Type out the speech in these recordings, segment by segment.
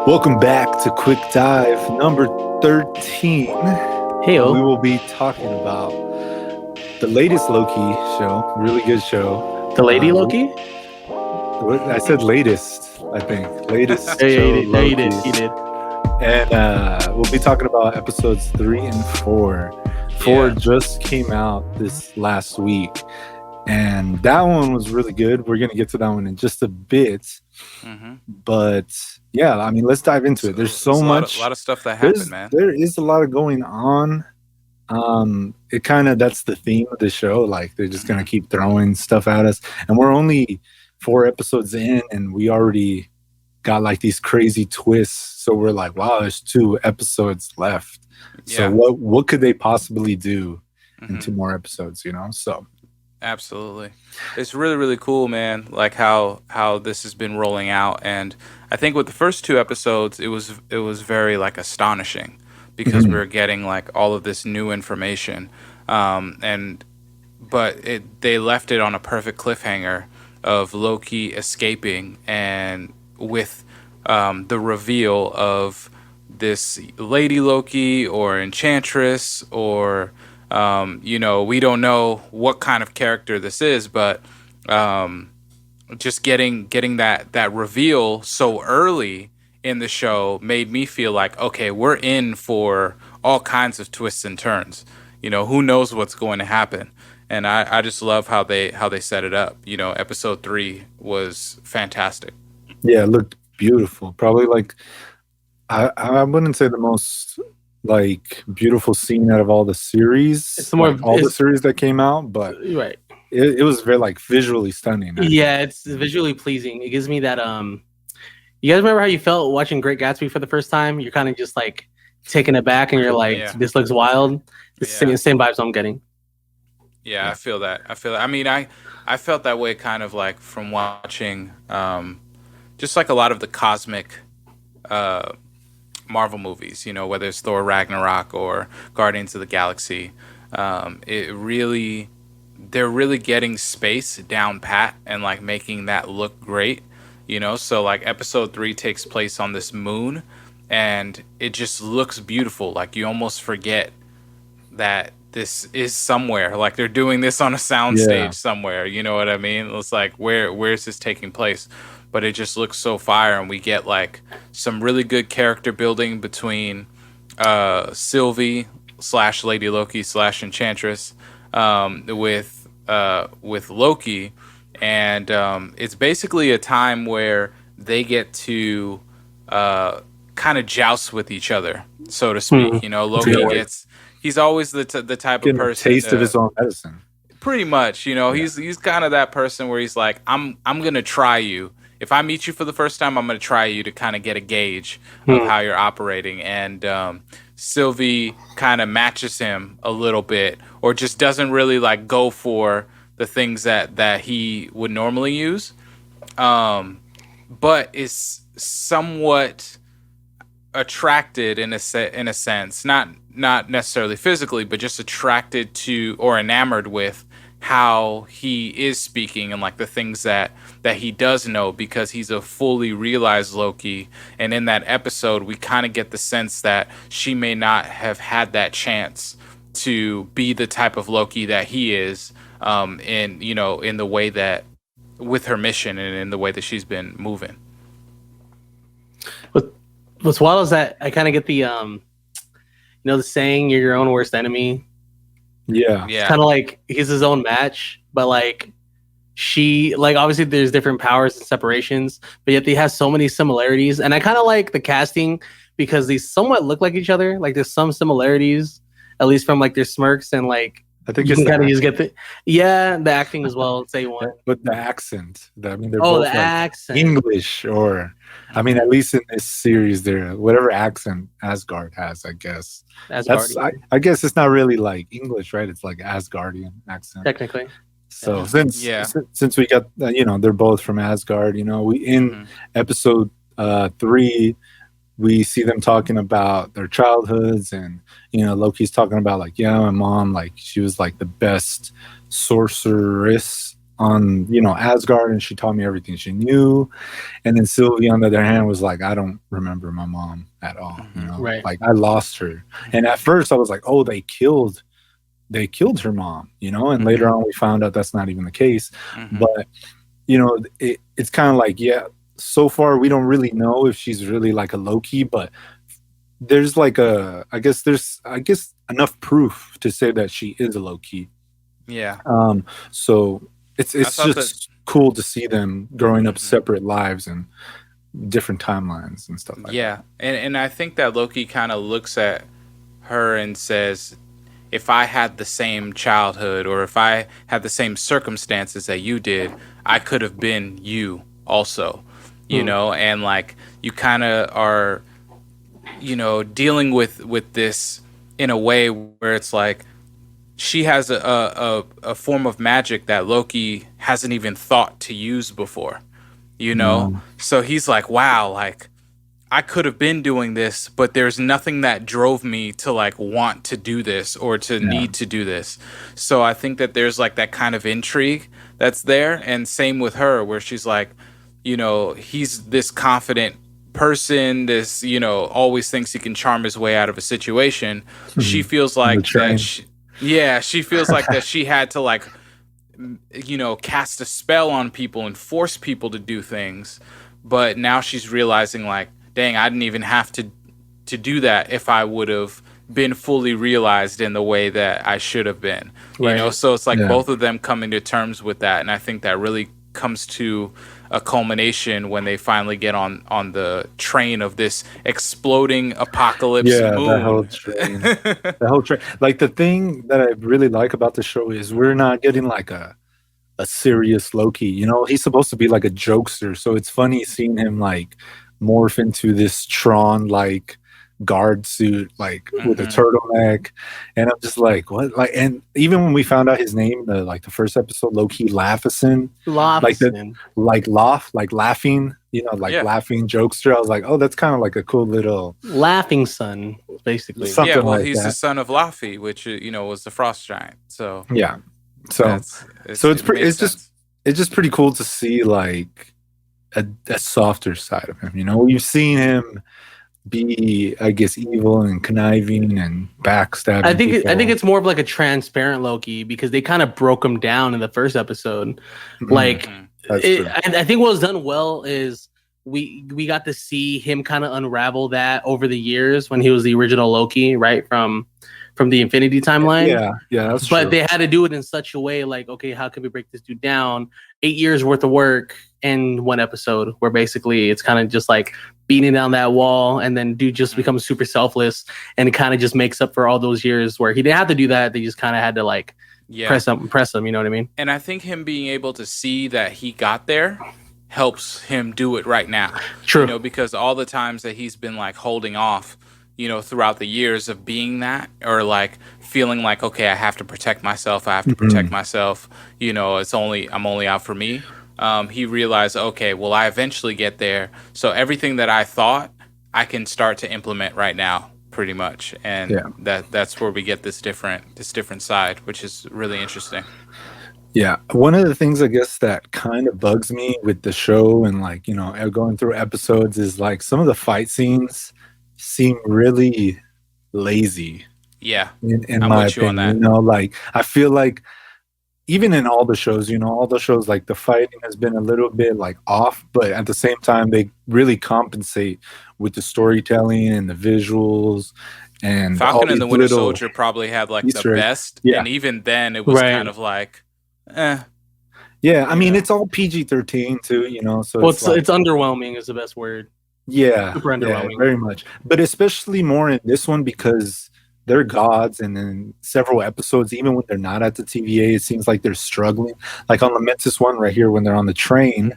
Welcome back to Quick Dive number 13. Heyo. We will be talking about the latest Loki show. Really good show. The Lady Loki? I said latest, I think. Latest show, You Loki. did. And we'll be talking about episodes 3 and 4. 4 just came out this last week. And that one was really good. We're going to get to that one in just a bit. Mm-hmm. But yeah, I mean, let's dive into it. There's so much. A lot of stuff that happened, man. There is a lot of going on. It kind of, that's the theme of the show. Like, they're just going to keep throwing stuff at us. And we're only 4 episodes in, and we already got like these crazy twists. So we're like, wow, there's 2 episodes left. Yeah. So what could they possibly do in 2 more episodes, you know? So absolutely. It's really, really cool, man, like how this has been rolling out. And I think with the first 2 episodes, it was very like astonishing because we were getting like all of this new information. But they left it on a perfect cliffhanger of Loki escaping, and with the reveal of this Lady Loki or Enchantress or we don't know what kind of character this is, but just getting that reveal so early in the show made me feel like, okay, we're in for all kinds of twists and turns. Who knows what's going to happen. And I just love how they set it up. Episode 3 was fantastic. Yeah, it looked beautiful. Probably like, I wouldn't say the most like beautiful scene out of all the series. It's more like, all the series that came out, but right. It was very like visually stunning. Yeah, it's visually pleasing. It gives me that you guys remember how you felt watching Great Gatsby for the first time? You're kind of just like taken aback and you're like, this looks wild. It's the same vibes I'm getting. Yeah, I feel that. I mean, I felt that way kind of like from watching just like a lot of the cosmic Marvel movies, whether it's Thor Ragnarok or Guardians of the Galaxy. They're really getting space down pat and like making that look great, so like episode 3 takes place on this moon and it just looks beautiful. Like you almost forget that this is somewhere, like they're doing this on a soundstage somewhere, you know what I mean? It's like, where is this taking place? But it just looks so fire, and we get like some really good character building between Sylvie / Lady Loki / Enchantress with Loki, and it's basically a time where they get to kind of joust with each other, so to speak. Loki he's always the type of person, a taste of his own medicine. Pretty much, he's kind of that person where he's like, I'm gonna try you. If I meet you for the first time, I'm going to try you to kind of get a gauge of how you're operating. And Sylvie kind of matches him a little bit, or just doesn't really like go for the things that he would normally use, but is somewhat attracted in a sense, not necessarily physically, but just attracted to or enamored with how he is speaking and like the things that he does know, because he's a fully realized Loki. And in that episode, we kind of get the sense that she may not have had that chance to be the type of Loki that he is, in the way that, with her mission and in the way that she's been moving. What's wild is that I kind of get the the saying, "You're your own worst enemy." Yeah. It's kind of like he's his own match, but like she, like, obviously there's different powers and separations, but yet they have so many similarities. And I kind of like the casting because they somewhat look like each other. Like there's some similarities, at least from like their smirks, and like I think you it's can kind of just get the acting as well. Say one, but the accent. I mean, they're both the like accent, English, or I mean, at least in this series, they're whatever accent Asgard has. I guess I guess it's not really like English, right? It's like Asgardian accent, technically. So since we got they're both from Asgard. We in episode 3. We see them talking about their childhoods, and Loki's talking about like, my mom, like she was like the best sorceress on Asgard, and she taught me everything she knew. And then Sylvie, on the other hand, was like, I don't remember my mom at all. Right. Like I lost her. And at first, I was like, oh, they killed her mom. And later on, we found out that's not even the case. But it's kind of like, yeah. So far, we don't really know if she's really like a Loki, but there's like I guess enough proof to say that she is a Loki. Yeah. So it's just cool to see them growing up separate lives and different timelines and stuff like that. Yeah. And I think that Loki kind of looks at her and says, if I had the same childhood or if I had the same circumstances that you did, I could have been you also. And like you kind of are, dealing with this in a way where it's like she has a form of magic that Loki hasn't even thought to use before, So he's like, wow, like I could have been doing this, but there's nothing that drove me to like want to do this or to need to do this. So I think that there's like that kind of intrigue that's there. And same with her, where she's like, he's this confident person, this, always thinks he can charm his way out of a situation. She feels like that. She feels like that she had to like, cast a spell on people and force people to do things. But now she's realizing like, dang, I didn't even have to do that if I would have been fully realized in the way that I should have been. Right. So it's like both of them coming to terms with that. And I think that really comes to a culmination when they finally get on the train of this exploding apocalypse moon. The whole train. Like the thing that I really like about the show is we're not getting like a serious Loki. He's supposed to be like a jokester, so it's funny seeing him like morph into this Tron like guard suit, like with a turtleneck, and I'm just like, what? Like, and even when we found out his name, the first episode, Loki Laugheson, like laughing, laughing jokester. I was like, oh, that's kind of like a cool little laughing son, basically. He's the son of Laufey, which was the frost giant. So yeah, so it's just pretty cool to see like a softer side of him. You've seen him be, I guess, evil and conniving and backstabbing. I think it's more of like a transparent Loki because they kind of broke him down in the first episode. Like, I think what was done well is we got to see him kind of unravel that over the years when he was the original Loki, right from the Infinity timeline. Yeah, that's but true. They had to do it in such a way, like, okay, how can we break this dude down? 8 years worth of work in one episode, where basically it's kind of just like beating down that wall, and then dude just becomes super selfless, and it kind of just makes up for all those years where he didn't have to do that. They just kind of had to like press him. You know what I mean? And I think him being able to see that he got there helps him do it right now. True. Because all the times that he's been like holding off, throughout the years of being that, or like feeling like, okay, I have to protect myself. I have to protect myself. I'm only out for me. He realized, okay, well, I eventually get there. So everything that I thought I can start to implement right now, pretty much. And that's where we get this different side, which is really interesting. Yeah. One of the things I guess that kind of bugs me with the show and like, going through episodes is like some of the fight scenes seem really lazy. Yeah. In my opinion, like I feel like even in all the shows, like the fighting has been a little bit like off, but at the same time, they really compensate with the storytelling and the visuals. And Falcon and the Winter Soldier probably had like the best. Yeah. And even then it was kind of like, Yeah, I mean, it's all PG-13 too, so it's underwhelming is the best word. Yeah, super underwhelming. Very much. But especially more in this one because they're gods, and in several episodes, even when they're not at the TVA, it seems like they're struggling. Like on the Mentis one right here, when they're on the train,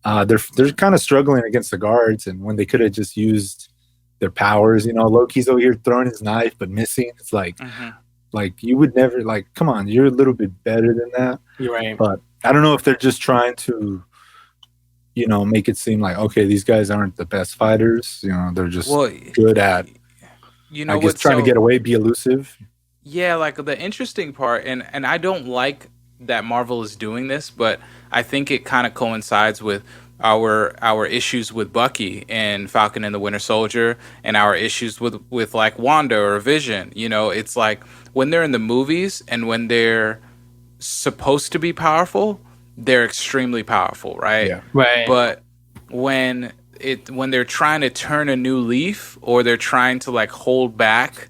they're kind of struggling against the guards, and when they could have just used their powers, Loki's over here throwing his knife but missing. It's like, like you would never come on, you're a little bit better than that. You're right. But I don't know if they're just trying to make it seem like, okay, these guys aren't the best fighters. They're just good at, I guess, trying to get away, be elusive. Yeah, like the interesting part, and I don't like that Marvel is doing this, but I think it kind of coincides with our issues with Bucky and Falcon and the Winter Soldier, and our issues with like Wanda or Vision. You know, it's like when they're in the movies and when they're supposed to be powerful, they're extremely powerful, right? Yeah. Right. But when they're trying to turn a new leaf, or they're trying to like hold back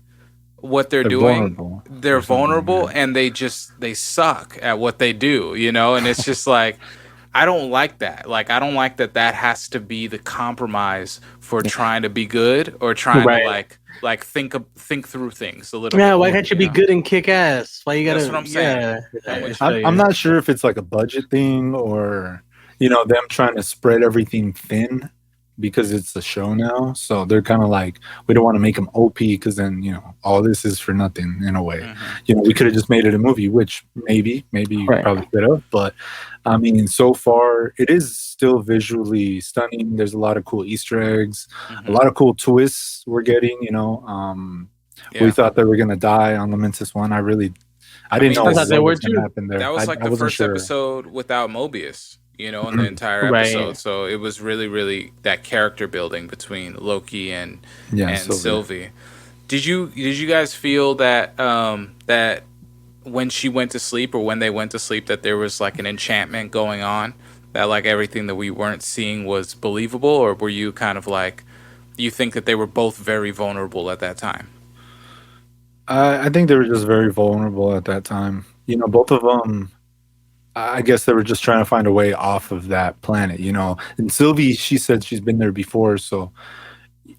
what they're doing, vulnerable they're or something, vulnerable, yeah. and they suck at what they do, you know. And it's just like, I don't like that. Like, I don't like that has to be the compromise for trying to be good, or trying Right. to like think through things a little Yeah, bit why more, can't you be know? good and kick ass? Why you gotta? That's what I'm saying. Yeah, I'm I with feel I'm you. not sure if it's like a budget thing or, them trying to spread everything thin because it's a show now. So they're kind of like, we don't want to make them OP because then, all this is for nothing in a way. Mhm. We could have just made it a movie, which maybe you Right. probably could have. But I mean, so far, it is still visually stunning. There's a lot of cool Easter eggs, a lot of cool twists we're getting, Yeah. We thought they were going to die on the Mensis one. I didn't mean, know I what thought they were was going to too. happen there. That was like I the wasn't first sure. episode without Mobius, in the entire Right. episode. So it was really, really that character building between Loki and Sylvie. Sylvie. Did you guys feel that that when she went to sleep, or when they went to sleep, that there was like an enchantment going on, that like everything that we weren't seeing was believable? Or were you kind of like, you think that they were both very vulnerable at that time? I think they were just very vulnerable at that time. Both of them, I guess they were just trying to find a way off of that planet, And Sylvie, she said she's been there before. So,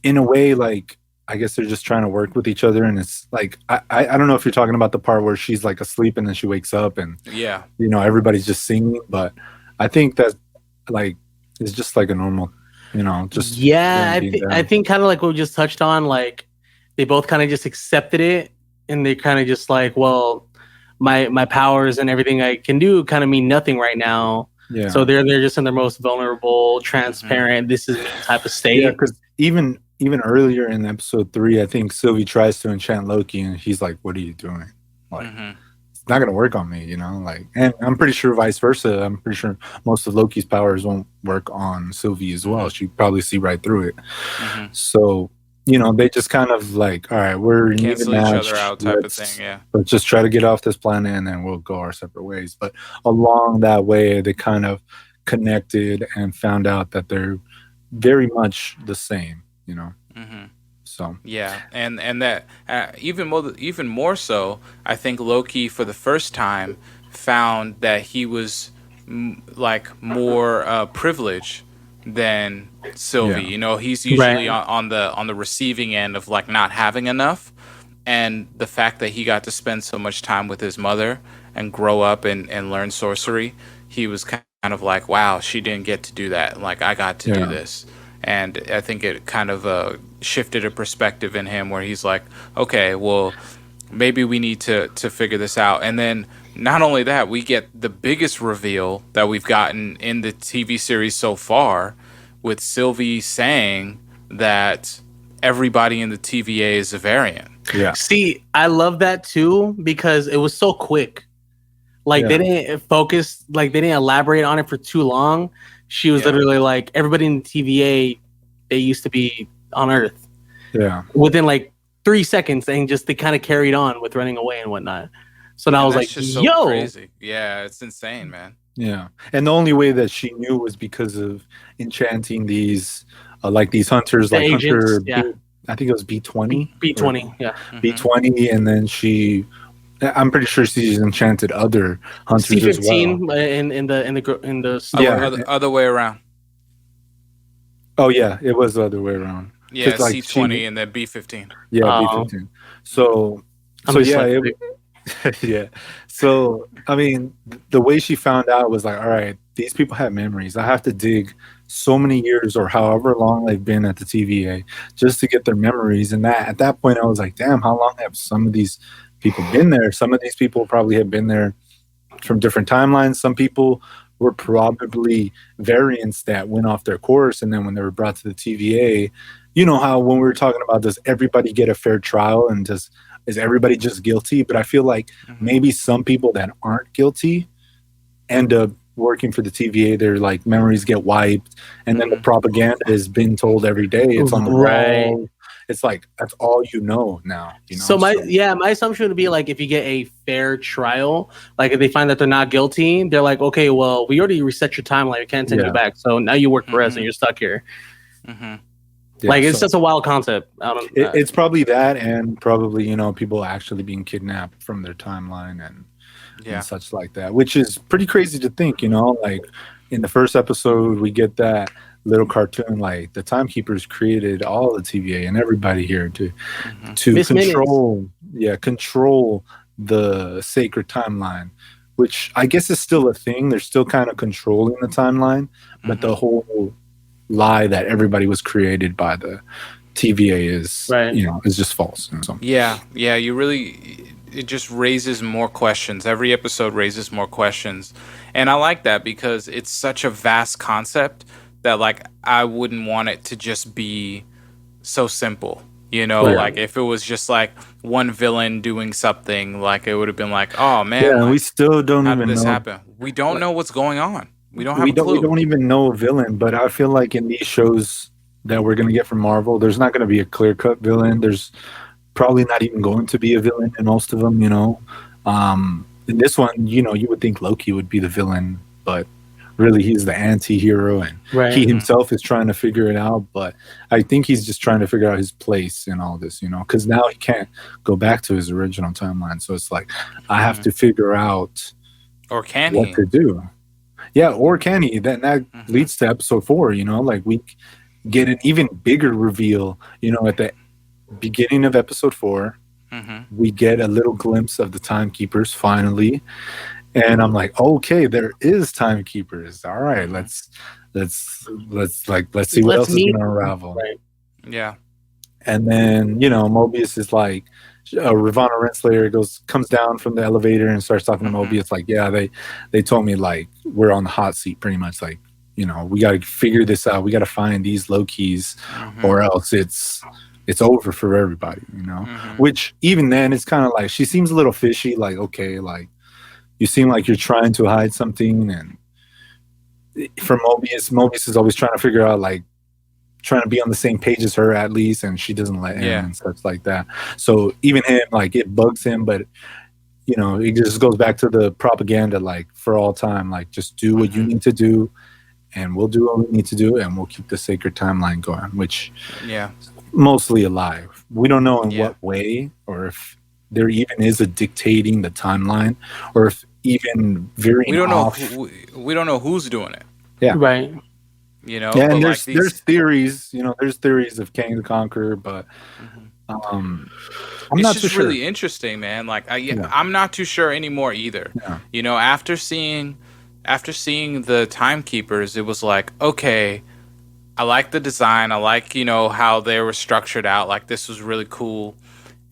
in a way, like, I guess they're just trying to work with each other. And it's like, I don't know if you're talking about the part where she's like asleep and then she wakes up and, Yeah. everybody's just singing. But I think that, like, it's just like a normal, just. Yeah, them being I them. think kind of like what we just touched on, like they both kind of just accepted it, and they kind of just like, well, my powers and everything I can do kind of mean nothing right now. Yeah. So they're just in their most vulnerable, transparent, this is me type of state. Yeah, because even earlier in episode 3, I think Sylvie tries to enchant Loki, and he's like, "What are you doing? Like, it's not gonna work on me, Like, and I'm pretty sure vice versa. I'm pretty sure most of Loki's powers won't work on Sylvie as well. She'd probably see right through it. So, they just kind of like, all right, we're an even Cancel each match. other out type of Let's- thing. Yeah. Let's just try to get off this planet, and then we'll go our separate ways. But along that way, they kind of connected and found out that they're very much the same, So Yeah, and that even more so, I think Loki for the first time found that he was like more privileged than Sylvie. Yeah. He's usually Right. on the receiving end of like not having enough, and the fact that he got to spend so much time with his mother and grow up and learn sorcery, he was kind of like, wow, she didn't get to do that. Like, I got to do Yeah. this. And I think it kind of shifted a perspective in him where he's like, okay, well, maybe we need to figure this out. And then not only that, we get the biggest reveal that we've gotten in the TV series so far, with Sylvie saying that everybody in the TVA is a variant. yeah. See, I love that too because it was so quick. Like they didn't focus, like they didn't elaborate on it for too long. She was literally like, everybody in the TVA, they used to be on Earth. Yeah. Within like 3 seconds, and just they kind of carried on with running away and whatnot. So now I was like, just so yo, crazy. Yeah, it's insane, man. Yeah. And the only way that she knew was because of enchanting these these hunters, The like agents, Hunter yeah. I think it was B20. B20, yeah. B20, and then I'm pretty sure she's enchanted other hunters as well. C15 in the story. Yeah. Other way around. Oh yeah, it was the other way around. Yeah, 'Cause, like, C20 and then B15. Yeah, Oh. B15. So I'm yeah, dyslexic. yeah. So I mean, the way she found out was like, all right, these people have memories. I have to dig so many years or however long they've been at the TVA just to get their memories. And that at that point, I was like, damn, how long have some of these people been there? Some of these people probably have been there from different timelines. Some people were probably variants that went off their course, and then when they were brought to the TVA, you know how when we were talking about, does everybody get a fair trial and is everybody just guilty? But I feel like maybe some people that aren't guilty end up working for the TVA, their like memories get wiped, and then the propaganda has been told every day. It's on the wall. It's like that's all you know now. You know. So my assumption would be like if you get a fair trial, like if they find that they're not guilty, they're like, okay, well, we already reset your timeline, we can't send you back, so now you work for us and you're stuck here. Yeah, like it's just a wild concept. I don't. It's probably that, and probably people actually being kidnapped from their timeline and such like that, which is pretty crazy to think. Like in the first episode, we get that little cartoon, like the Timekeepers created all the TVA and everybody here to control the sacred timeline, which I guess is still a thing. They're still kind of controlling the timeline, but the whole lie that everybody was created by the TVA is is just false. So. It just raises more questions. Every episode raises more questions, and I like that because it's such a vast concept that like I wouldn't want it to just be so simple. Like if it was just like one villain doing something, like it would have been like, oh man, we still don't how even did this know. happen? We don't know what's going on. We don't have a clue. We don't even know a villain, but I feel like in these shows that we're going to get from Marvel, there's not going to be a clear-cut villain. There's probably not even going to be a villain in most of them, In this one, you would think Loki would be the villain, but really he's the anti-hero, and he himself is trying to figure it out, but I think he's just trying to figure out his place in all this, because now he can't go back to his original timeline. So it's like, I have to figure out what to do. Yeah, or can he? That leads to episode 4, like we get an even bigger reveal, at the beginning of episode 4. We get a little glimpse of the Timekeepers finally. And I'm like, okay, there is Timekeepers. All right, let's see what else is gonna unravel. Right. Yeah. And then, Mobius is like, Ravonna Renslayer comes down from the elevator and starts talking to Mobius like, yeah, they told me like we're on the hot seat pretty much, like, we got to figure this out. We got to find these Lokis or else it's over for everybody, Which even then it's kind of like she seems a little fishy, like, okay, like you seem like you're trying to hide something. And for Mobius is always trying to figure out, like, trying to be on the same page as her at least, and she doesn't let him and stuff like that. So even him, like, it bugs him, but it just goes back to the propaganda, like, for all time, like, just do what you need to do, and we'll do what we need to do, and we'll keep the sacred timeline going, which mostly alive. We don't know in what way, or if there even is a dictating the timeline, or if even veering off. We don't know who's doing it. Yeah. Right. And there's theories, there's theories of King the Conqueror, but I'm not too sure. Really interesting, man. Like I'm not too sure anymore either. Yeah. After seeing the Timekeepers, it was like, okay, I like the design. I like, how they were structured out. Like, this was really cool.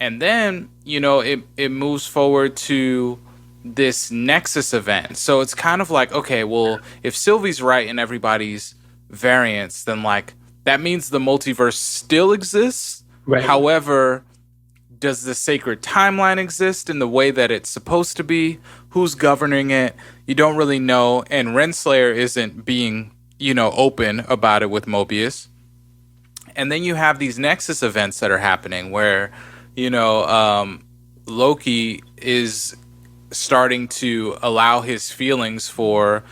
And then, it moves forward to this Nexus event. So it's kind of like, okay, well, if Sylvie's right in everybody's variants, then like that means the multiverse still exists. Right. However, does the sacred timeline exist in the way that it's supposed to be? Who's governing it? You don't really know. And Renslayer isn't being, open about it with Mobius. And then you have these Nexus events that are happening where, Loki is starting to allow his feelings for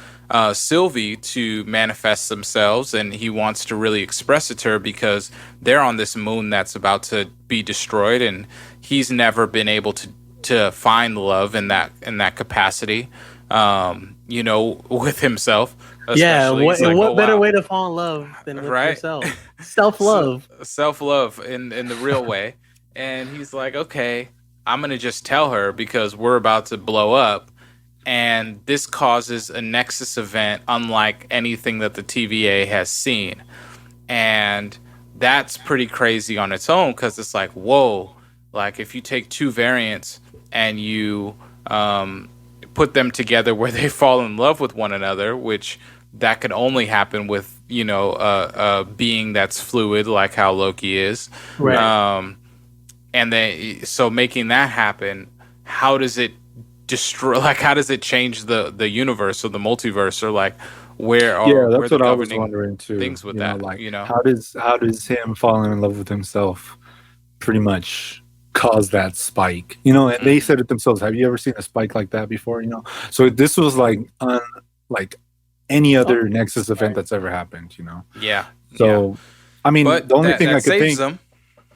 Sylvie to manifest themselves, and he wants to really express it to her because they're on this moon that's about to be destroyed, and he's never been able to find love in that capacity, with himself. Yeah, what better way to fall in love than with yourself? Self-love. Self-love in the real way. And he's like, okay, I'm going to just tell her because we're about to blow up. And this causes a Nexus event unlike anything that the TVA has seen. And that's pretty crazy on its own because it's like, whoa, like if you take two variants and you put them together where they fall in love with one another, which that could only happen with, a being that's fluid like how Loki is. Right. And then, so making that happen, how does it destroy? Like, how does it change the universe or the multiverse, or like where Yeah, are that's the what I was governing wondering too. things with You know, that? like You know? how does him falling in love with himself pretty much cause that spike? You know, and they Hmm. said it themselves. Have you ever seen a spike like that before? You know, so this was like like any Oh, other Nexus event sorry. that's ever happened. You know, Yeah, yeah. so I mean, But the only that thing I that could saves think, them.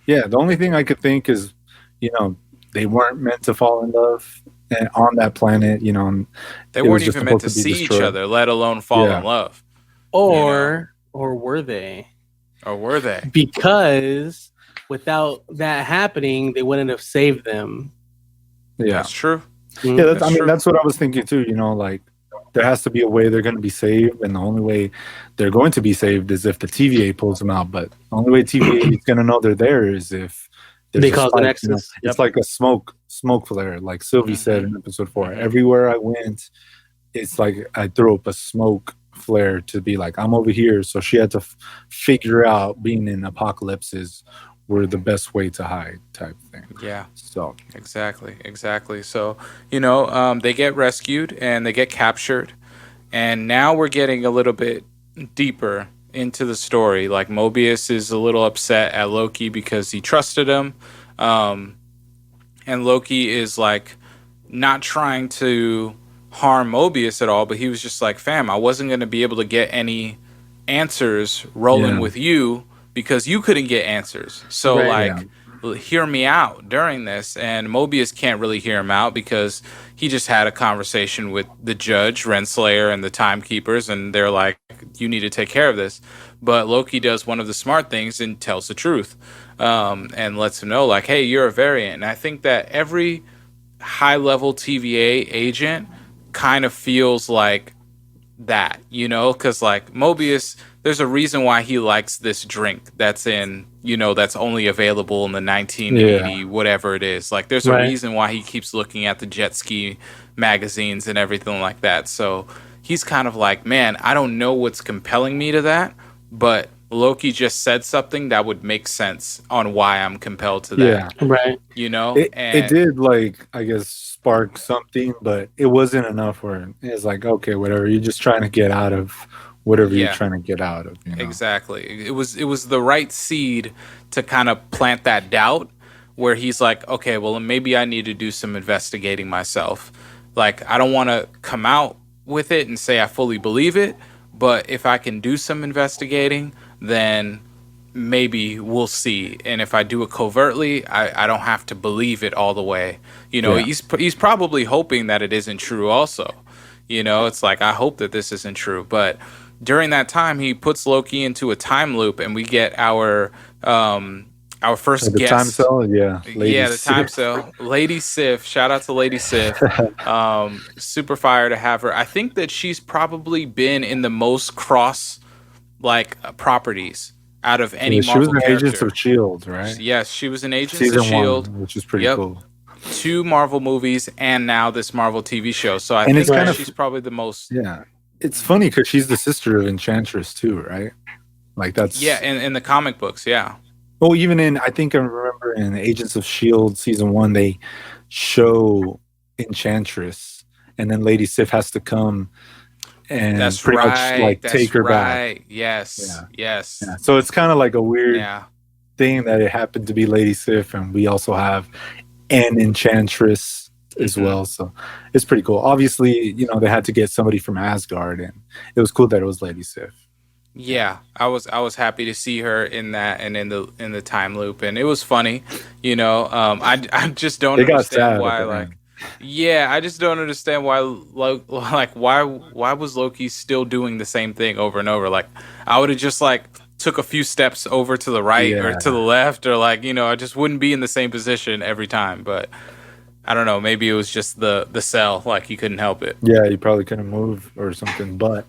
yeah, the only thing I could think is, you know, they weren't meant to fall in love and on that planet. You know, and They it was weren't just even meant supposed to to be see each destroyed. other, let alone fall in Yeah, love. You know, Or were they? or were they? Because without that happening, they wouldn't have saved them. yeah. That's true. Yeah, Mhm. that's, I That's mean, true. that's what I was thinking too. You know, like there has to be a way they're going to be saved, and the only way they're going to be saved is if the TVA pulls them out. But the only way TVA is going to know they're there is if They there's a cause the spike. You know, Nexus. it's Yep. like a smoke flare, like Sylvie said Hmm. in episode 4. Hmm. Everywhere I went, it's like I threw up a smoke flare to be like I'm over here. So she had to figure out being in apocalypses were the best way to hide, type thing. Yeah. So Exactly, exactly. So, they get rescued and they get captured, and now we're getting a little bit deeper into the story. Like Mobius is a little upset at Loki because he trusted him, um, and Loki is like not trying to harm Mobius at all, but he was just like, "Fam, I wasn't going to be able to get any answers rolling yeah, with you because you couldn't get answers. So Right. yeah, like hear me out during this." And Mobius can't really hear him out because he just had a conversation with the judge, Renslayer, and the Timekeepers, and they're like, "You need to take care of this." But Loki does one of the smart things and tells the truth, and lets him know, like, "Hey, you're a variant." And I think that every high level TVA agent kind of feels like that, because like Mobius, there's a reason why he likes this drink that's in, that's only available in the yeah, 1980 whatever it is. Like there's a Right. reason why he keeps looking at the jet ski magazines and everything like that. So he's kind of like, man, I don't know what's compelling me to that, but Loki just said something that would make sense on why I'm compelled to yeah. that, Right. It and did, like, I guess, spark something, but it wasn't enough where it's like, okay, whatever, you're just trying to get out of whatever you're yeah. trying to get out of, you know. Exactly. It was the right seed to kind of plant that doubt where he's like, okay, well maybe I need to do some investigating myself. Like I don't want to come out with it and say I fully believe it, but if I can do some investigating, then maybe we'll see. And if I do it covertly, I don't have to believe it all the way. Yeah, He's probably hoping that it isn't true also. It's like I hope that this isn't true, but during that time, he puts Loki into a time loop, and we get our first the time guest. cell, yeah, Yeah, the ladies. time cell, Lady Sif. Shout out to Lady Sif. Super fire to have her. I think that she's probably been in the most cross properties out of any Yeah, she was Marvel an Agents character. of Shield, right? Yes, she was in Agents of Season Shield. one, which is pretty Yep, cool. 2 Marvel movies, and now this Marvel TV show. So I And it's think kind that of, she's probably the most. yeah, it's funny because she's the sister of Enchantress too, right? Like Yeah, that's, in the comic books, yeah. oh, even in, I think I remember in Agents of Shield season one, they show Enchantress, and then Lady Sif has to come and That's pretty much right. like That's take her back. right. Yes. Yeah, Yes. yeah. So it's kind of like a weird Yeah. thing that it happened to be Lady Sif, and we also have an Enchantress as Hmm. well. So it's pretty cool. Obviously, you know, they had to get somebody from Asgard, and it was cool that it was Lady Sif. Yeah. I was happy to see her in that and in the time loop, and it was funny. I just don't They got understand sad at why the like end. yeah, I just don't understand why why was Loki still doing the same thing over and over? Like I would have just like took a few steps over to the right or Yeah, to the left, or like, I just wouldn't be in the same position every time, but I don't know, maybe it was just the cell, like he couldn't help it. yeah. You probably couldn't move or something, but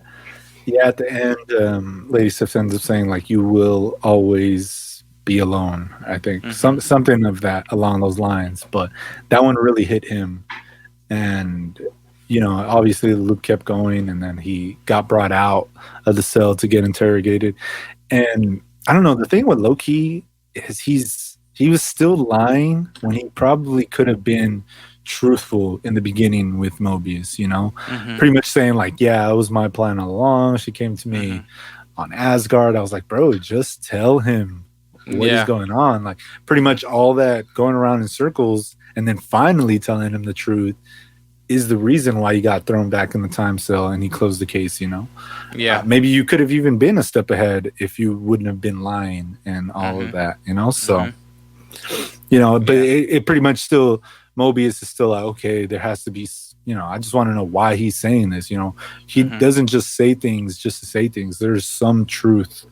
yeah, at the end, Lady Sif ends up saying like, "You will always be alone." I think Hmm. something of that along those lines. But that one really hit him, and you know, obviously the loop kept going, and then he got brought out of the cell to get interrogated. And I don't know. The thing with Loki is he was still lying when he probably could have been truthful in the beginning with Mobius, Mm-hmm. pretty much saying like, yeah, it was my plan all along. She came to me on Asgard. I was like, bro, just tell him what is going on. Like pretty much all that going around in circles and then finally telling him the truth is the reason why he got thrown back in the time cell and he closed the case, Yeah. maybe you could have even been a step ahead if you wouldn't have been lying and all of that, so but it pretty much still, Mobius is still like, okay, there has to be, I just want to know why he's saying this. He doesn't just say things just to say things. There's some truth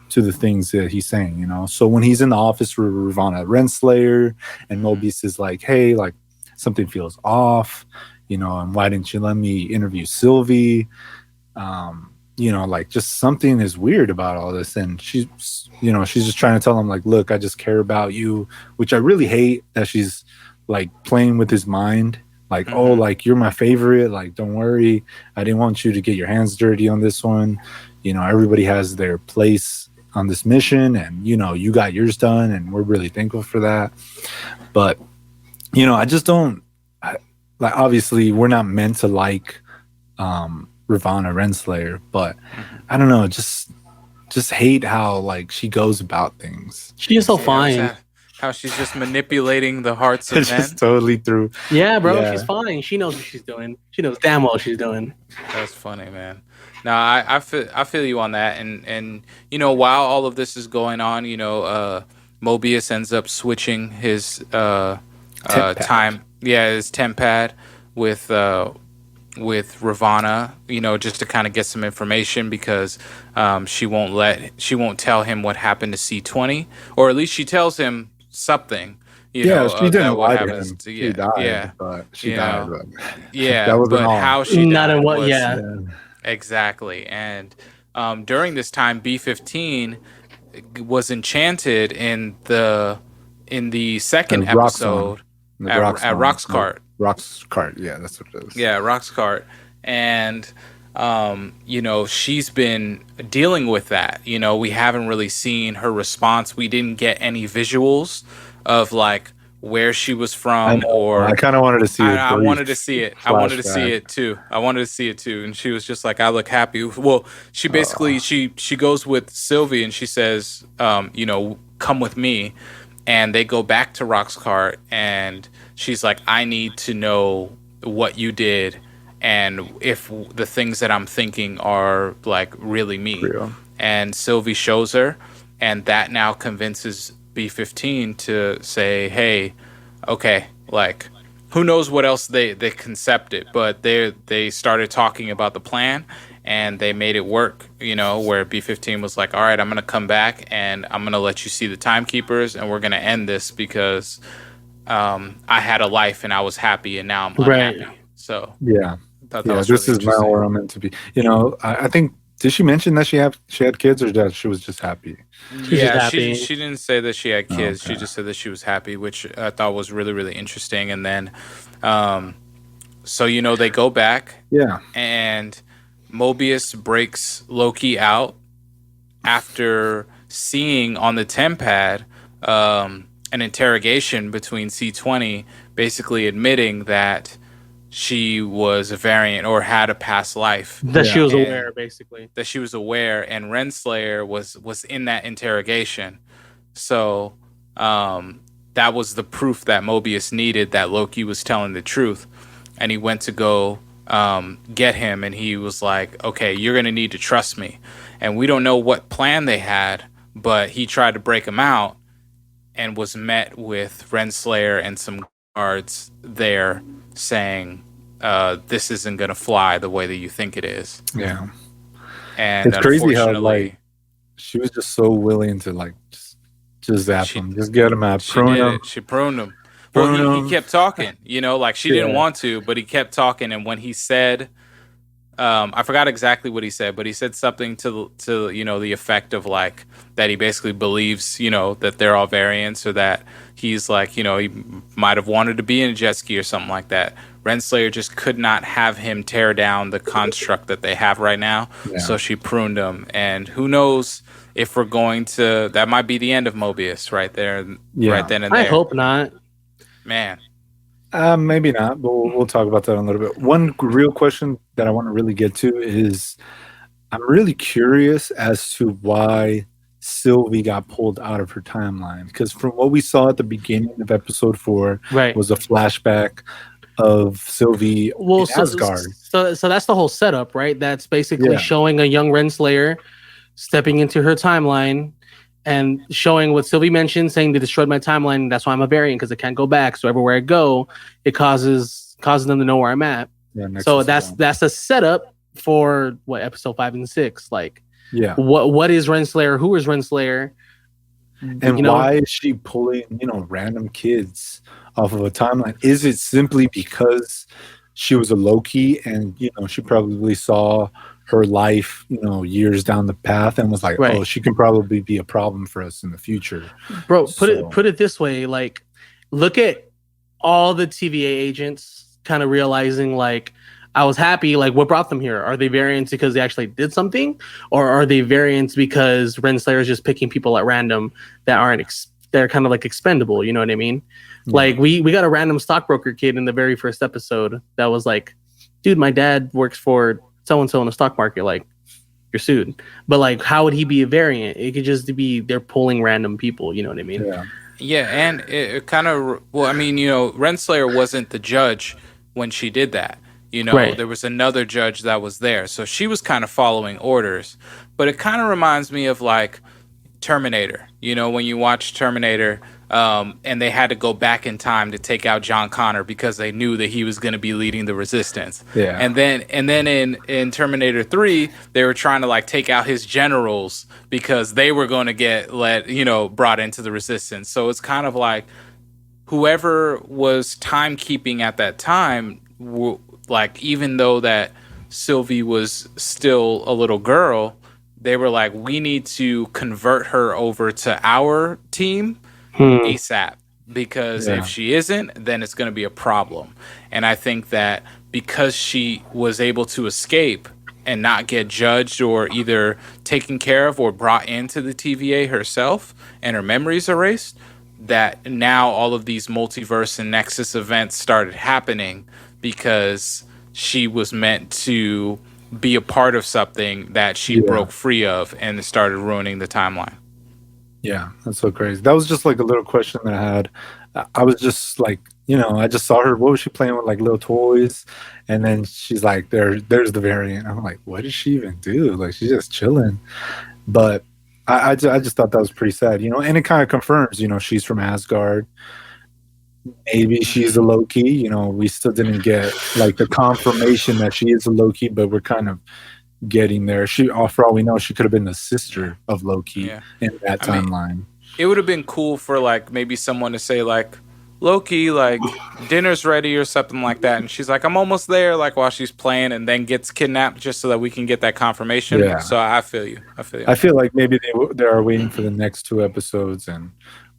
to the things that he's saying, so when he's in the office with Ravonna Renslayer and Mobius is like, hey, like something feels off, and why didn't you let me interview Sylvie? Like just something is weird about all this. And she's just trying to tell him like, look, I just care about you, which I really hate that she's like playing with his mind. Like, oh, like you're my favorite. Like, don't worry. I didn't want you to get your hands dirty on this one. Everybody has their place on this mission and, you got yours done and we're really thankful for that. But, I just don't, like obviously we're not meant to like Ravonna Renslayer, but I don't know, just hate how like she goes about things. She is so fine. How she's just manipulating the hearts of men. Just totally through. Yeah, bro, she's fine. She knows what she's doing. She knows damn well what she's doing. That's funny, man. Now I feel you on that, and while all of this is going on, Mobius ends up switching his time. Yeah, his temp pad with Ravonna, just to kind of get some information because she won't tell him what happened to C20, or at least she tells him something. She didn't what lie happens to him. to She died, yeah, but she died. But yeah, that wasn't but all. how she not died in what, was, yeah, exactly. And during this time, B-15 was enchanted in the second episode. At Roxcart. Roxcart, yeah, that's what it is. Yeah, Roxcart. And, she's been dealing with that. We haven't really seen her response. We didn't get any visuals of, like, where she was from. I kind of wanted to see it. I wanted to see it. I wanted to see it, too. And she was just like, I look happy. Well, she basically, she goes with Sylvie and she says, come with me. And they go back to Roxcart, and she's like, I need to know what you did and if the things that I'm thinking are, like, really me. Real. And Sylvie shows her, and that now convinces B-15 to say, hey, okay, like, who knows what else they concepted, but they started talking about the plan, and they made it work, where B-15 was like, all right, I'm going to come back and I'm going to let you see the Timekeepers and we're going to end this because I had a life and I was happy and now I'm unhappy. Right. So yeah, this really is not where I'm meant to be. I think, did she mention that she had kids or that she was just happy? She didn't say that she had kids. Okay. She just said that she was happy, which I thought was really, really interesting. And then, so, they go back. Yeah. And Mobius breaks Loki out after seeing on the temp pad an interrogation between C20, basically admitting that she was a variant or had a past life. That she was aware, basically. That she was aware, and Renslayer was in that interrogation. So that was the proof that Mobius needed that Loki was telling the truth. And he went to go get him, and he was like, okay, you're gonna need to trust me. And we don't know what plan they had, but he tried to break him out and was met with Renslayer and some guards there saying, this isn't gonna fly the way that you think it is. Yeah. And it's crazy how like she was just so willing to like just zap him, just get him out, prune him. She pruned him. Well, he kept talking, like she didn't want to, but he kept talking. And when he said, I forgot exactly what he said, but he said something to the effect of like that he basically believes, that they're all variants, or that he's like, he might have wanted to be in a jet ski or something like that. Renslayer just could not have him tear down the construct that they have right now. Yeah. So she pruned him. And who knows if we're going to, that might be the end of Mobius right there, right then and there. I hope not. Man, Maybe not, but we'll talk about that in a little bit. One real question that I want to really get to is I'm really curious as to why Sylvie got pulled out of her timeline. Because from what we saw at the beginning of episode 4 Right. was a flashback of Sylvie Well, in so, Asgard. so that's the whole setup, right? That's basically Yeah. showing a young Renslayer stepping into her timeline and showing what Sylvie mentioned, saying they destroyed my timeline. That's why I'm a variant, because I can't go back. So everywhere I go, it causes them to know where I'm at. Yeah, So that's a setup for what episode 5 and 6. Like, yeah. what is Renslayer? Who is Renslayer? And why is she pulling, random kids off of a timeline? Is it simply because she was a Loki and, she probably saw her life, years down the path and was like, Right. oh, she can probably be a problem for us in the future. Bro, put it this way, like, look at all the TVA agents kind of realizing, like, I was happy, like, what brought them here? Are they variants because they actually did something? Or are they variants because Renslayer is just picking people at random that aren't, they're kind of like expendable, you know what I mean? Yeah. Like, we got a random stockbroker kid in the very first episode that was like, dude, my dad works for so-and-so in the stock market, like, you're sued. But, like, how would he be a variant? It could just be they're pulling random people, you know what I mean? Yeah, and it kind of, well, I mean, Renslayer wasn't the judge when she did that. Right. There was another judge that was there. So she was kind of following orders. But it kind of reminds me of, like, Terminator. When you watch Terminator, and they had to go back in time to take out John Connor because they knew that he was going to be leading the resistance. Yeah. And then in Terminator 3, they were trying to, like, take out his generals because they were going to get brought into the resistance. So it's kind of like whoever was timekeeping at that time, like, even though that Sylvie was still a little girl, they were like, we need to convert her over to our team ASAP, because if she isn't, then it's going to be a problem. And I think that because she was able to escape and not get judged or either taken care of or brought into the TVA herself and her memories erased, that now all of these multiverse and Nexus events started happening because she was meant to be a part of something that she broke free of and started ruining the timeline. Yeah, that's so crazy. That was just like a little question that I had. I was just like, I just saw her. What was she playing with, like little toys? And then she's like, there's the variant. I'm like, what did she even do? Like, she's just chilling. But I just thought that was pretty sad, and it kind of confirms, she's from Asgard. Maybe she's a Loki. We still didn't get like the confirmation that she is a Loki, but we're kind of getting there. She, for all we know, she could have been the sister of Loki in that timeline. It would have been cool for, like, maybe someone to say, like, Loki, like, dinner's ready or something like that, and she's like, I'm almost there, like, while she's playing, and then gets kidnapped just so that we can get that confirmation. Yeah. So I feel you. I feel like maybe they are waiting for the next 2 episodes, and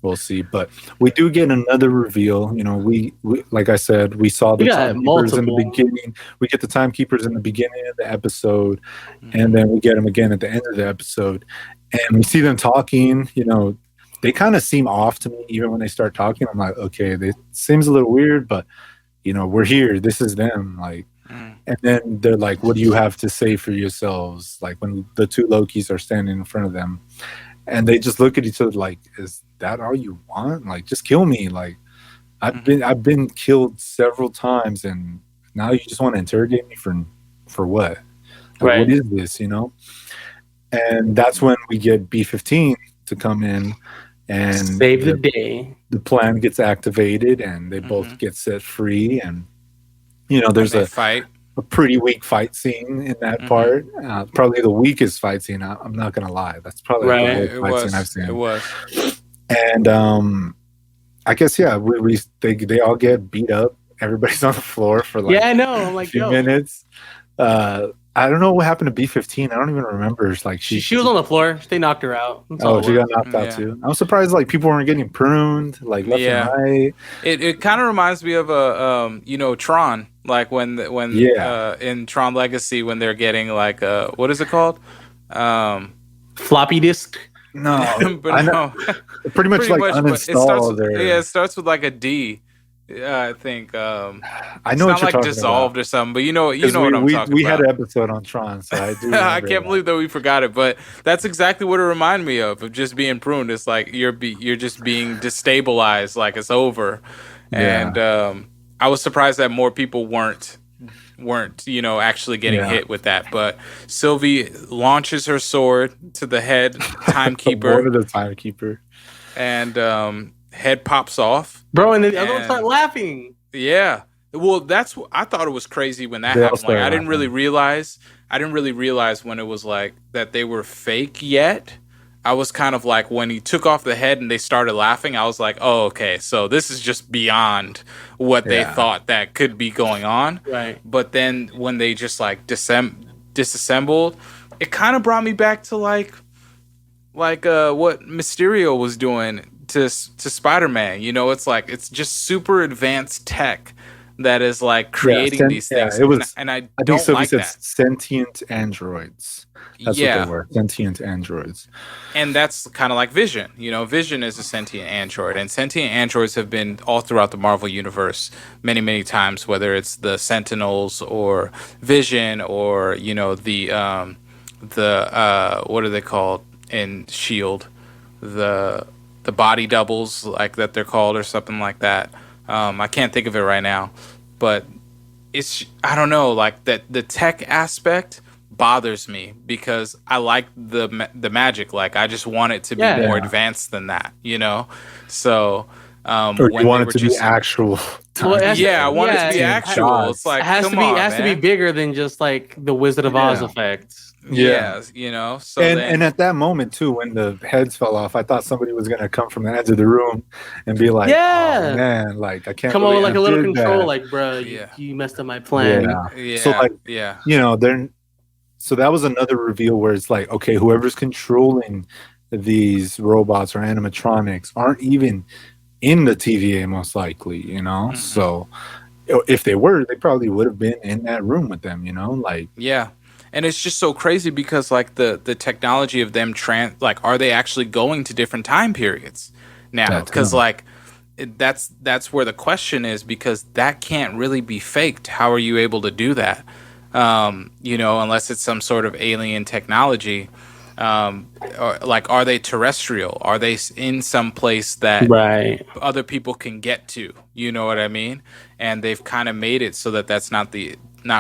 we'll see. But we do get another reveal. We like I said, we saw the Timekeepers in the beginning. We get the Timekeepers in the beginning of the episode, and then we get them again at the end of the episode. And we see them talking. They kind of seem off to me even when they start talking. I'm like, okay, it seems a little weird, but we're here. This is them. Like, and then they're like, what do you have to say for yourselves? Like, when the 2 Lokis are standing in front of them, and they just look at each other like, is that all you want? Like, just kill me. Like, I've been killed several times, and now you just want to interrogate me for what? Like, what is this? And that's when we get B-15 to come in and save the day. The plan gets activated, and they both get set free. And there's a pretty weak fight scene in that part. Probably the weakest fight scene. I'm not gonna lie. That's probably the worst fight scene I've seen. It was. And I guess they all get beat up. Everybody's on the floor for like I'm like, a few minutes. I don't know what happened to B-15. I don't even remember. Like she was on the floor. They knocked her out. She got knocked out too. I'm surprised like people weren't getting pruned like left and right. It kind of reminds me of a Tron, like when in Tron Legacy when they're getting like what is it called? Floppy disk. No, but no. Pretty much like uninstall. It starts with like a D. Yeah, I think I it's know what not you're like talking about. dissolved or something, but you know Because what I'm talking we had about. an episode on Tron, so I do I remember can't that. believe that we forgot it, but that's exactly what it reminded me of just being pruned. It's like you're just being destabilized, like it's over. And Yeah, I was surprised that more people weren't actually getting yeah. hit with that. But Sylvie launches her sword to the head More timekeeper, of the Timekeeper. and head pops off. Bro, and then the other one start And laughing. yeah. Well, that's what I thought it was crazy when that They all happened. Like start I didn't really laughing. realize when it was like that they were fake yet. I was kind of like when he took off the head and they started laughing, I was like, "Oh, okay. So this is just beyond what they Yeah, thought that could be going on." Right. But then when they just like disassembled, it kind of brought me back to like what Mysterio was doing to Spider-Man. You know, it's like it's just super advanced tech that is like yeah, creating these yeah. things, It was. and I I think don't Sylvie like said that. sentient androids. That's what they Yeah, were. Sentient androids. and that's kind of like Vision. You know, Vision is a sentient android, and sentient androids have been all throughout the Marvel universe many times. Whether it's the Sentinels or Vision, or the what are they called in Shield, the body doubles like that they're called or something like that. I can't think of it right now, but it's I don't know, like that the tech aspect bothers me because I like the magic. Like I just want it to be Yeah. more Yeah. advanced than that, you know. So Or when you they want it were to be just actual Well, it time. has yeah, I want it to be Sentient actual. It's gods. It like has to come be. It on, has to be man. bigger than just like the Wizard of Oz Yeah. effect. Yeah. Yeah, you know. So And then at that moment too, when the heads fell off, I thought somebody was gonna come from the edge of the room and be like, "Oh Yeah. man, like I can't Come on with believe like you a little did control, that." like, bro, yeah, you messed up my Yeah. plan. So yeah, like, yeah, they're so that was another reveal where it's like, okay, whoever's controlling these robots or animatronics aren't even in the TVA most likely, hmm So if they were, they probably would have been in that room with them, like yeah. And it's just so crazy because like the technology of them like are they actually going to different time periods now? that Because too. like that's where the question is because that can't really be faked. How are you able to do that? Unless it's some sort of alien technology. Or like, are they terrestrial? Are they in some place that Right. other people can get to? You know what I mean? And they've kind of made it so that that's not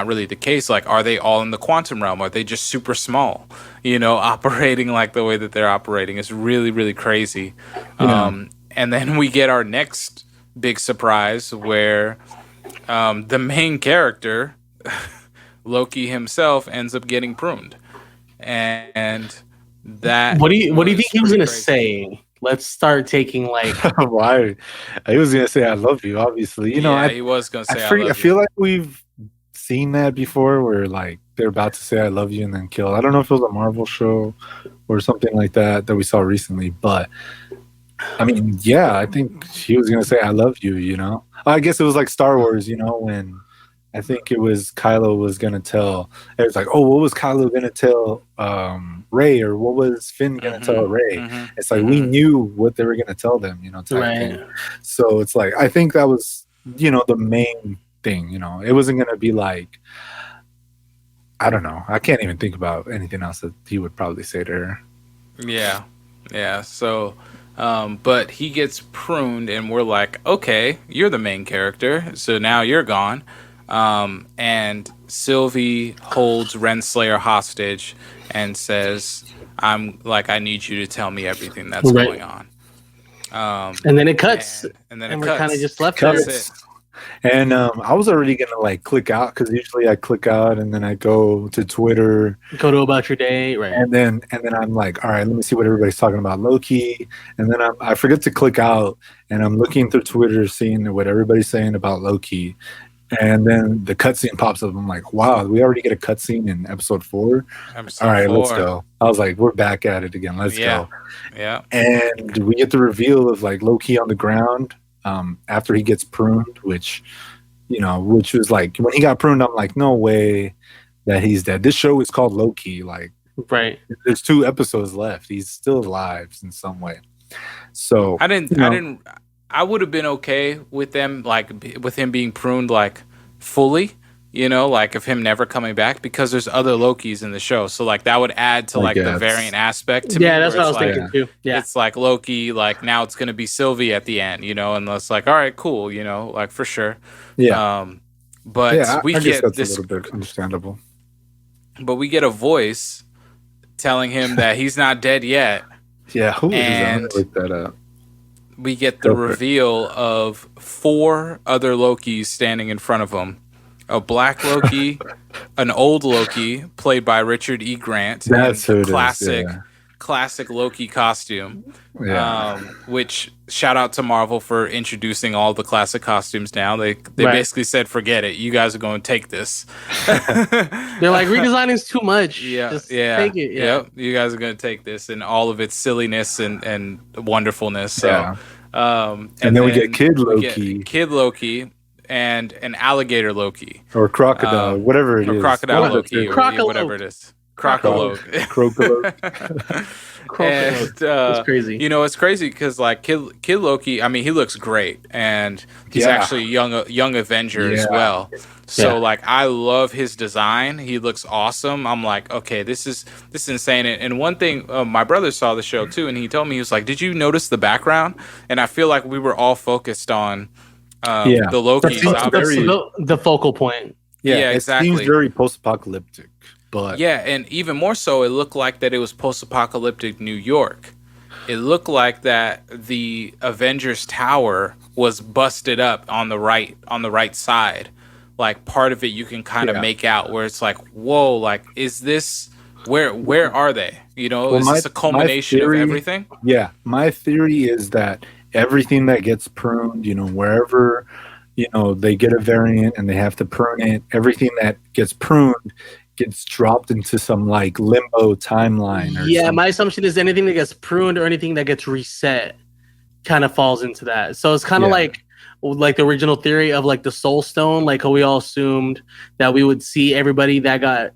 really the case. Like, are they all in the quantum realm? Are they just super small? Operating like the way that they're operating is really crazy. Yeah. And then we get our next big surprise where the main character, Loki himself, ends up getting pruned, and that What do you was think he was pretty gonna crazy. say? Let's start taking like Why? I was gonna say I love you, obviously. Yeah, he was gonna say I I love you. feel like we've seen that before where like they're about to say I love you and then kill. I don't know if it was a Marvel show or something like that we saw recently, but I mean, yeah, I think he was gonna say I love you, I guess it was like Star Wars, when I think it was Kylo was gonna tell it was like, oh, what was Kylo gonna tell Ray, or what was Finn gonna tell Ray? It's like we knew what they were gonna tell them, type thing. right. So it's like I think that was, the main thing, it wasn't gonna be like I don't know. I can't even think about anything else that he would probably say to her. Yeah. So, but he gets pruned, and we're like, okay, you're the main character, so now you're gone. And Sylvie holds Renslayer hostage and says, I need you to tell me everything that's Right. going on. And then it cuts, and then and it we're kind cuts. of just left Cuts. there. That's it. And I was already gonna like click out because usually I click out and then I go to Twitter Go to about your day, right? and then I'm like, all right, let me see what everybody's talking about Loki, and then I forget to click out and I'm looking through Twitter seeing what everybody's saying about Loki, and then the cutscene pops up. I'm like, wow, we already get a cutscene in episode 4. Episode All right, let's 4. go. I was like, we're back at it again. Let's go. Yeah. And we get the reveal of like Loki on the ground after he gets pruned, which was like when he got pruned, I'm like, no way that he's dead. This show is called Loki. Like, Right. there's 2 episodes left. He's still alive in some way. So I didn't I would have been okay with them, like with him being pruned like fully, you know, like of him never coming back, because there's other Lokis in the show. So like that would add to I like the guess. variant aspect to me, Yeah, that's where what I it's was like thinking too. Yeah. it's like Loki, like now it's gonna be Sylvie at the end, you know, and it's like, all right, cool, you know, like for sure. Yeah. Um, but Yeah, we I guess get that's a this, little bit understandable. but we get a voice telling him that he's not dead yet, Yeah, who is that? Let me and look that up. we get the Go for it. reveal of 4 other Lokis standing in front of him. A black Loki, an old Loki played by Richard E. Grant That's in who the it is. classic Loki costume. Yeah. Which shout out to Marvel for introducing all the classic costumes now. They Right. basically said, forget it. You guys are going to take this. They're like, redesigning's too much. Yeah, Just yeah, take it. Yeah. yep. You guys are gonna take this and all of its silliness and wonderfulness. So, Yeah. And then we get Kid Loki. Kid Loki, and an alligator Loki, Or Crocodile, whatever it or is. Crocodile One of the Loki, two. or whatever it is. Crocodile. Crocodile. Crocodile. That's crazy. You know, it's crazy because like Kid Loki, I mean, he looks great, and he's Yeah. actually a young Avenger as Yeah. well. So Yeah. like, I love his design. He looks awesome. I'm like, okay, this is insane. And one thing, my brother saw the show too, and he told me, he was like, "Did you notice the background?" And I feel like we were all focused on Yeah. the Lokis. That's Obviously, very- The focal point. Yeah, It exactly. seems very post-apocalyptic, but yeah, and even more so, it looked like that it was post-apocalyptic New York. It looked like that the Avengers Tower was busted up on the right side. Like part of it you can kind of Yeah. make out, where it's like, whoa, like is this where are they? You know, Well, is this a culmination theory- of everything? yeah, my theory is that everything that gets pruned, wherever, they get a variant and they have to prune it, everything that gets pruned gets dropped into some like limbo timeline. Or Yeah, something. my assumption is anything that gets pruned or anything that gets reset kind of falls into that. So it's kind of Yeah. like the original theory of like the Soul Stone, like how we all assumed that we would see everybody that got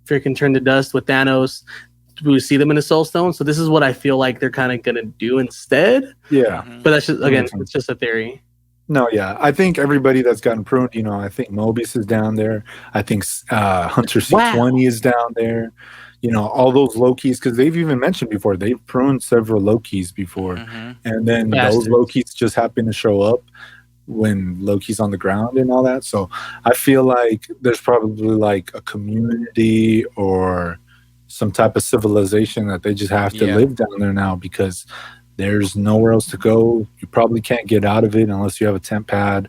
freaking turned to dust with Thanos. We would see them in the Soul Stone. So this is what I feel like they're kind of gonna do instead. Yeah. But that's just again, Mhm. it's just a theory. No, yeah. I think everybody that's gotten pruned, I think Mobius is down there. I think Hunter C20 is down there. All those Lokis, because they've even mentioned before, they've pruned several Lokis before. Mhm. And then Bastards. those Lokis just happen to show up when Loki's on the ground and all that. So I feel like there's probably like a community or some type of civilization that they just have to Yeah. live down there now, because there's nowhere else to go. You probably can't get out of it unless you have a tent pad.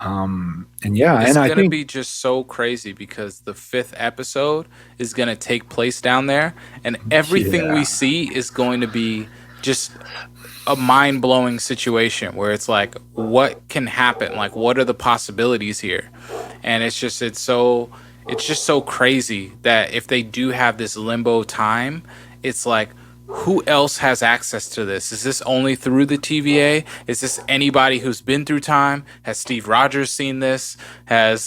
And yeah, It's and I gonna think be just so crazy because the 5th episode is gonna take place down there, and everything Yeah. we see is going to be just a mind-blowing situation where it's like, what can happen? Like, what are the possibilities here? And it's just so crazy that if they do have this limbo time, it's like, who else has access to this? Is this only through the TVA? Is this anybody who's been through time? Has Steve Rogers seen this? Has,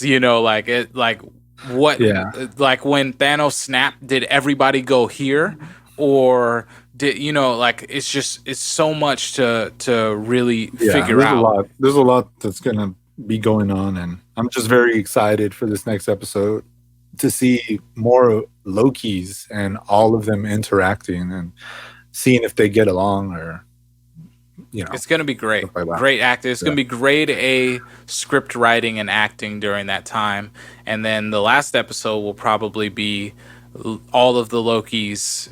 what, Yeah. like when Thanos snapped, did everybody go here? Or did, it's so much to really figure there's out. a lot. There's a lot that's gonna be going on, and I'm just very excited for this next episode to see more Lokis and all of them interacting and seeing if they get along, or It's going to be great. stuff like that. Great acting. It's going to be grade A script writing and acting during that time. And then the last episode will probably be all of the Lokis,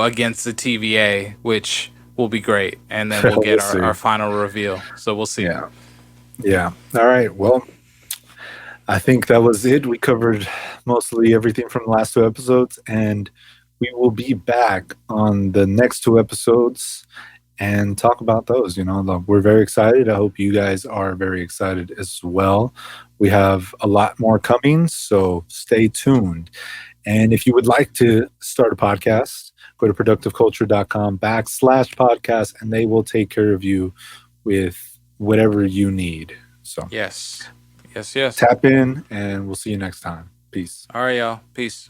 against the TVA, which will be great. And then we'll get We'll see. our final reveal. So we'll see. Yeah. All right. Well, I think that was it. We covered mostly everything from the last 2 episodes, and we will be back on the next 2 episodes and talk about those. We're very excited. I hope you guys are very excited as well. We have a lot more coming, so stay tuned. And if you would like to start a podcast, go to productiveculture.com/podcast, and they will take care of you with whatever you need. So Yes. tap in, and we'll see you next time. Peace. All right, y'all. Peace.